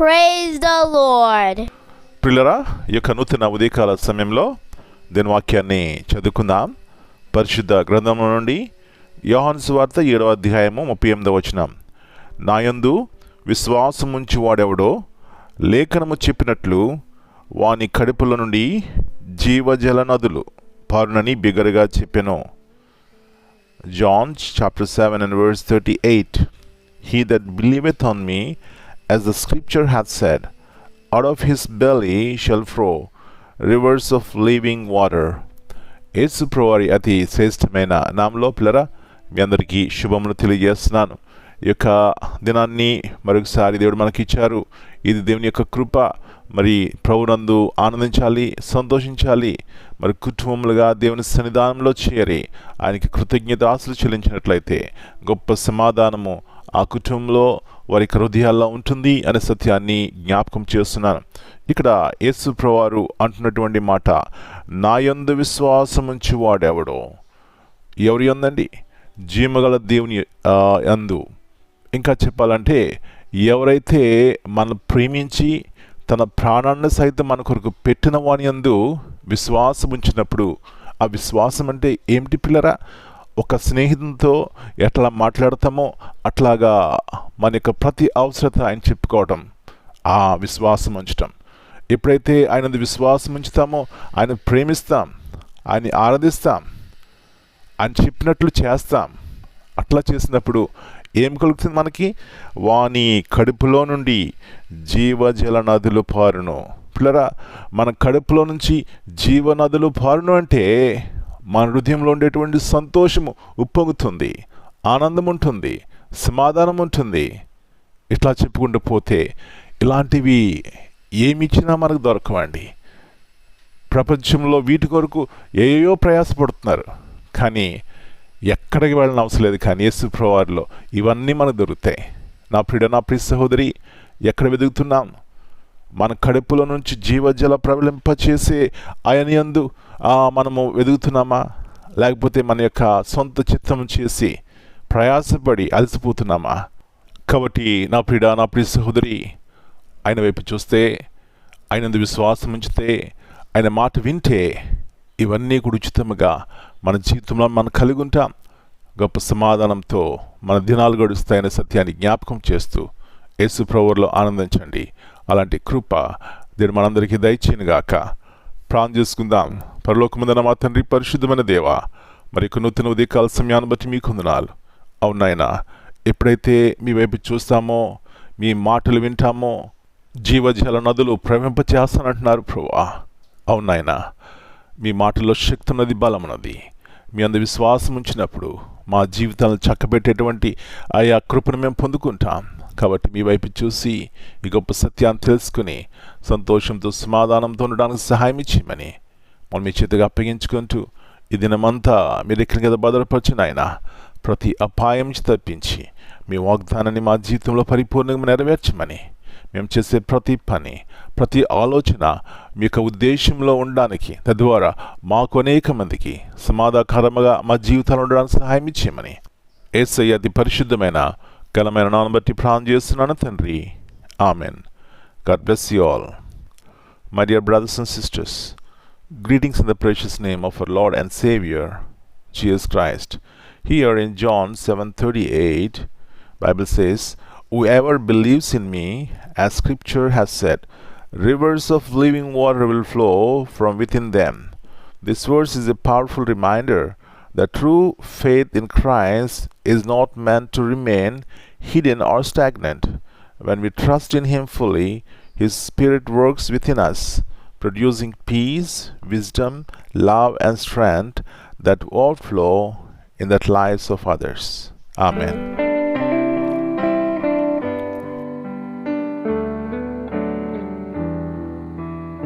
Praise the Lord. ప్రియులరా, ఈ యొక్క నూతన ఉదయకాల సమయంలో దీని వాక్యాన్ని చదువుకుందాం. పరిశుద్ధ గ్రంథంలో నుండి యోహాను సువార్త 7వ అధ్యాయము 38వ వచనం. నాయందు విశ్వాసముంచి వాడెవడో లేఖనము చెప్పినట్లు వాని కడుపుల నుండి జీవజల నదులు పారునని బిగ్గరగా చెప్పెను. John chapter 7 and verse 38. He that believeth on me, as the scripture hath said, out of his belly shall flow rivers of living water. యేసు ప్రభువారి అతి శ్రేష్టమైన నామములో పిల్లరా మీ అందరికీ శుభములు తెలియజేస్తున్నాను. ఈ యొక్క దినాన్ని మరొకసారి దేవుడు మనకి ఇచ్చారు. ఇది దేవుని యొక్క కృప. మరి ప్రభునందు ఆనందించాలి, సంతోషించాలి. మరి కుటుంబములుగా దేవుని సన్నిధానంలో చేరి ఆయనకి కృతజ్ఞతాస్తులు చెల్లించినట్లయితే గొప్ప సమాధానము ఆ కుటుంబంలో వారి హృదయాల్లో ఉంటుంది అనే సత్యాన్ని జ్ఞాపకం చేస్తున్నాను. ఇక్కడ యేసు ప్రభువారు అంటున్నటువంటి మాట, నా యందు విశ్వాసముంచి వాడెవడో. ఎవరి యందండి? జీవగల దేవుని యందు. ఇంకా చెప్పాలంటే ఎవరైతే మనం ప్రేమించి తన ప్రాణాన్ని సైతం మన కొరకు పెట్టిన వాని యందు విశ్వాసం ఉంచినప్పుడు, ఆ విశ్వాసం అంటే ఏమిటి పిల్లరా? ఒక స్నేహితునితో ఎట్లా మాట్లాడతామో అట్లాగా మన యొక్క ప్రతి అవసరత ఆయన చెప్పుకోవటం, ఆ విశ్వాసం ఉంచటం. ఎప్పుడైతే ఆయన విశ్వాసం ఉంచుతామో ఆయన ప్రేమిస్తాం, ఆయన ఆరాధిస్తాం, ఆయన చెప్పినట్లు చేస్తాం. అట్లా చేసినప్పుడు ఏం కలుగుతుంది మనకి? వాని కడుపులో నుండి జీవజల నదులు పారును. పిల్లరా, మన కడుపులో నుంచి జీవనదులు పారును అంటే మన హృదయంలో ఉండేటువంటి సంతోషము ఉప్పొంగుతుంది, ఆనందం ఉంటుంది, సమాధానం ఉంటుంది. ఇట్లా చెప్పుకుంటూ పోతే ఇలాంటివి ఏమిచ్చినా మనకు దొరకవండి. ప్రపంచంలో వీటి కొరకు ఏయో ప్రయాసపడుతున్నారు, కానీ ఎక్కడికి వెళ్ళని అవసరం లేదు. కానీ యేసు ప్రభువారిలో ఇవన్నీ మనకు దొరుకుతాయి. నా ప్రియ సహోదరి, ఎక్కడ వెతుకుతున్నాం? మన కడుపులో నుంచి జీవజల ప్రవలింపచేసే ఆయన యందు మనము వెతుకుతున్నామా? లేకపోతే మన యొక్క సొంత చిత్తం చేసి ప్రయాసపడి అలసిపోతున్నామా? కాబట్టి నా ప్రియ సహోదరి, ఆయన వైపు చూస్తే, ఆయన విశ్వాసం ఉంచితే, ఆయన మాట వింటే ఇవన్నీ కూడా ఉచితముగా మన జీవితంలో మనం కలిగి ఉంటాం. గొప్ప సమాధానంతో మన దినాలు గడుస్తాయనే సత్యాన్ని జ్ఞాపకం చేస్తూ యేసు ప్రభువులో ఆనందించండి. అలాంటి కృప దేవుడు మనందరికీ దయచేయనుగాక. ప్రార్థన చేసుకుందాం. పరలోకమందున్న మా తండ్రి, పరిశుద్ధమైన దేవా, మరి నూతన ఉదయకాల సమయాన్ని బట్టి మీకు వందనాలు. అవునాయన, ఎప్పుడైతే మీ వైపు చూస్తామో, మీ మాటలు వింటామో, జీవజల నదులు ప్రవహింపచేస్తానంటున్నారు ప్రభువా. అవునాయన, మీ మాటల్లో శక్తి ఉన్నది, బలం ఉన్నది. మీ అందు విశ్వాసం ఉంచినప్పుడు మా జీవితాలను చక్కబెట్టేటువంటి ఆయా కృపను మేము పొందుకుంటాం. కాబట్టి మీ వైపు చూసి ఈ గొప్ప సత్యాన్ని తెలుసుకుని సంతోషంతో సమాధానంతో ఉండడానికి సహాయం ఇచ్చేయమని మనం మీ చేతిగా అప్పగించుకుంటూ ఈ దినమంతా మీరు ఎక్కడి కదా భద్రపరిచిన ఆయన ప్రతి అపాయం నుంచి తప్పించి మీ వాగ్దానాన్ని మా జీవితంలో పరిపూర్ణంగా నెరవేర్చమని, మేము చేసే ప్రతి పని, ప్రతి ఆలోచన మీ యొక్క ఉద్దేశంలో ఉండడానికి, తద్వారా మాకు అనేక మందికి సమాధానకరంగా మా జీవితాలు ఉండడానికి సహాయం ఇచ్చేయమని యేసయ్య అతి పరిశుద్ధమైన ఘనమైన నామమును బట్టి ప్రార్థన చేస్తున్నాను తండ్రి. Amen. God bless you all. My dear brothers and sisters, greetings in the precious name of our Lord and Savior, Jesus Christ. Here in John 7:38, Bible says, whoever believes in me, as scripture has said, rivers of living water will flow from within them. This verse is a powerful reminder that true faith in Christ is not meant to remain hidden or stagnant. When we trust in Him fully, His Spirit works within us, producing peace, wisdom, love, and strength that overflow in the lives of others. Amen.